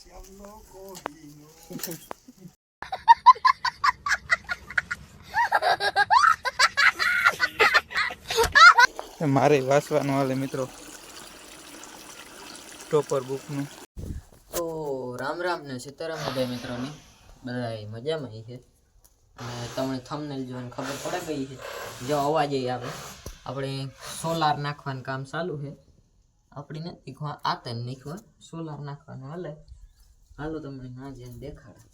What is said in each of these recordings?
મારે વાંચવાનું હાલે મિત્રો ટોપર બુકનું. તો રામ રામ ને સીતારામ બધા મિત્રોની બધા મજામાં છે. અને તમને થંબનેલ જોઈને ખબર પડે ગઈ છે જો અવાજ આવે આપણે સોલાર નાખવાનું કામ ચાલુ છે. આપણી નથી આતે નાખવા સોલાર નાખવાનું હાલે. હાલો તમને ના જઈને દેખાડે.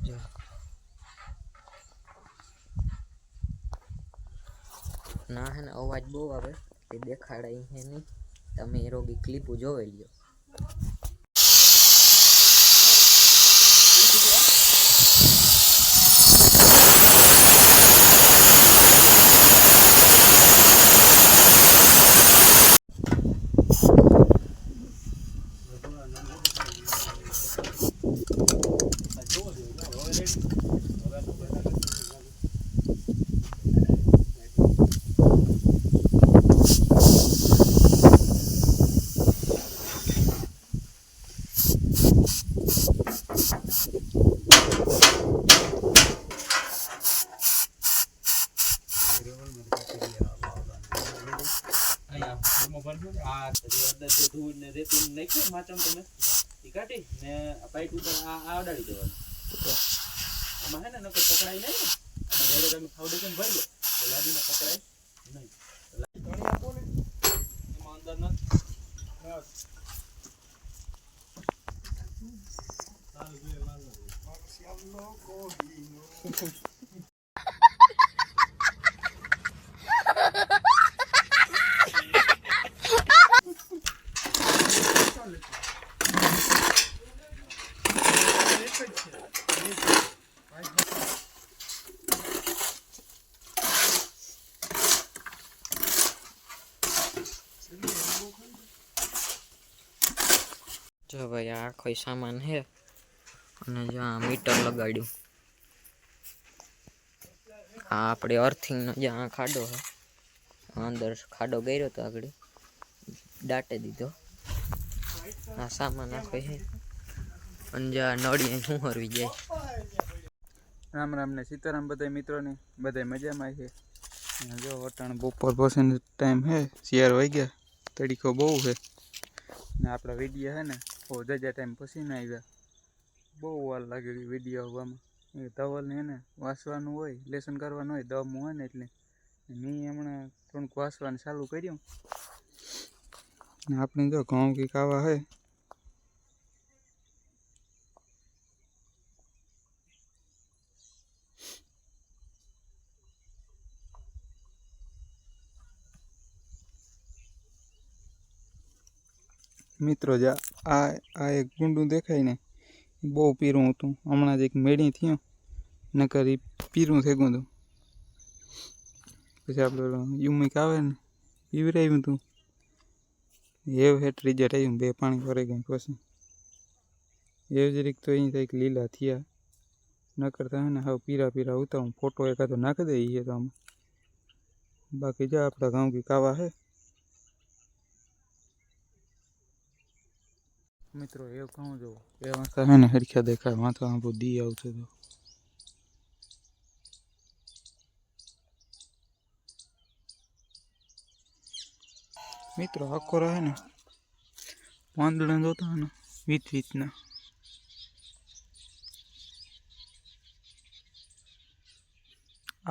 જો ના હે ને અવાજ બહુ આવે એ દેખાડાય છે નહીં. તમે રોગી ક્લિપો જોઈ લ્યો. કાઢી ને પાઇપ ઉપર આ અડાડી દેવાનું. આમાં હે ને નકર પકડાય નહીં ને. આમાં ડાયરેક્ટ અમે ફાઉન્ડેશન ભરીએ તો લાદીમાં પકડાય નહીં. એમાં અંદર ન જો ભાઈ આ આખો સામાન છે અને જો આ મીટર લગાડ્યું. આ આપણે અર્થિંગનો જે આ ખાડો છે અંદર ખાડો કર્યો તો આગળ દાટે દીધો. આ સામાન આખો છે અને જે નળી શું હરવી જાય. રામ રામ ને સીતારામ બધા મિત્રોને બધા મજામાં છે. જો અટાણ બપોર પછીનો ટાઈમ છે 4 વાગ્યા. તડીકો બહુ છે ને આપણા વિડીયો છે ને બહુ જજા ટાઈમ પછી ના આવ્યા. બહુ વાર લાગેલી વિડીયો આવવામાં. એ ધવલને એને વાંચવાનું હોય લેસન કરવાનું હોય દમું હોય ને એટલે મેં હમણાં થોડુંક વાંચવાનું ચાલુ કર્યું. આપણે જો ઘઉં કે ખાવા છે. મિત્રો જા આ એક ગુંડું દેખાય ને બહુ પીરું હતું. હમણાં જ એક મેળી થયો નકર એ પીરું થઈ ગયું હતું. પછી આપણે યુમિક આવે ને પીવરાવ્યું હતું એવું હેઠ રિઝલ્ટ આવ્યું. 2 પાણી ભરાઈ ગયું પછી એવું જ રીત તો અહીં કંઈક લીલા થયા નકર તો ને હવે પીરા પીરા ઉતા. હું ફોટો એકાદો નાખી દઈએ તો આમાં. બાકી જો આપણા ગામ કી કાવા છે મિત્રો. એવું કહું જો એ વાંખા છે ને હરખ્યા દેખાય. વાંખા આમ દી આવશે તો મિત્રો આખો રહે ને પાંદડા જોતા ને વીતના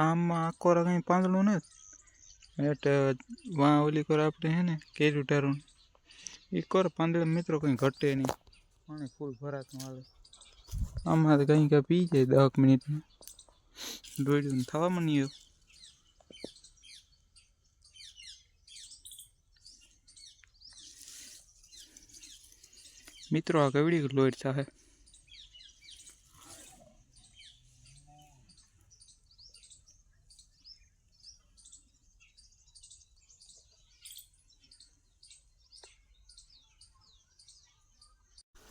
આમાં આખો રા કઈ પાંદડું ને એટલે વાં ઓલી કર આપણે હે ને કેરું ટારું એ કર પાંદડા મિત્રો કંઈ ઘટે નહીં. પાણી ફૂલ ભરાતું હાલે. આમાં તો કંઈ કાંઈ પી જાય 10 મિનિટમાં દોડ્યું થવામાં નહીં. મિત્રો આ કેવડી લોટ થાય.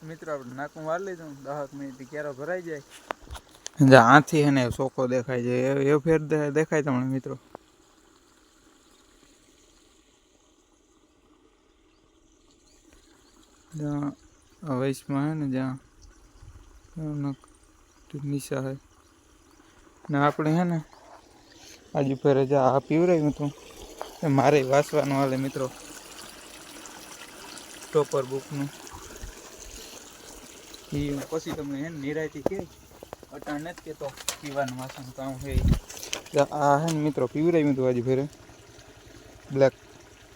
મિત્રો આપણે નાકું વાર લીધું 10 મિનિટ ક્યારે ભરાઈ જાય. આથી હે ને ચોખ્ખો દેખાય છે. એ ફેર દેખાય તમને મિત્રો. જ્યાં આ વૈશમાં હે ને જ્યાં નિશા હે ને આપણે હે ને આજે ફેરે જ્યાં આ પીવરાયું હતું એ મારે વાંચવાનું હાલે મિત્રો ટોપર બુકનું એ પછી તમને હે ને નિરાયતી કે અટાણ નથી કહેતો પીવાનું વાસણ કામ છે આ હે ને મિત્રો પીવરાયું હતું આજે ફેરે બ્લેક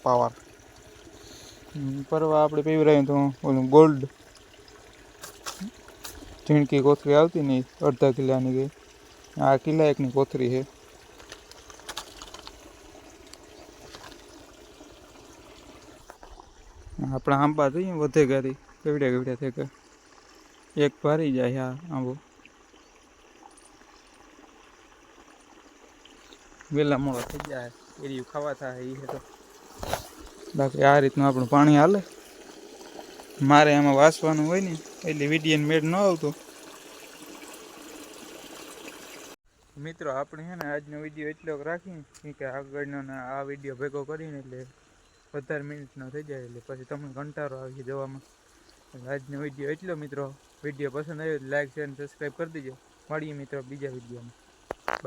પાવર પરવા આપણે પીવરાયું તો ઓલું ગોલ્ડ ઝીણકી કોથળી આવતી નહીં અડધા કિલ્લાની ગઈ આ કિલ્લા એકની કોથળી છે આપણા આંબા જોઈએ વધે ગાડી કેવડ્યા થઈ ગયા એક ભરી જાય આ આંબો વેલા મોડા થઈ જાય એરિયું ખાવા થાય એ તો બાકી આ રીતનું આપણું પાણી હાલે મારે આમાં વાસવાનું હોય ને એટલે વિડીયો મેળ ન આવતો મિત્રો આપણે છે ને આજનો વિડીયો એટલો રાખીએ કે આગળનો આ વિડીયો ભેગો કરીને એટલે 17 મિનિટનો થઈ જાય એટલે પછી તમને કંટાળો આવી જવામાં એટલે આજનો વિડીયો એટલો મિત્રો વિડીયો પસંદ આવ્યો તો લાઈક શેર અને સબસ્ક્રાઈબ કરી દેજો મળીએ મિત્રો બીજા વિડીયોમાં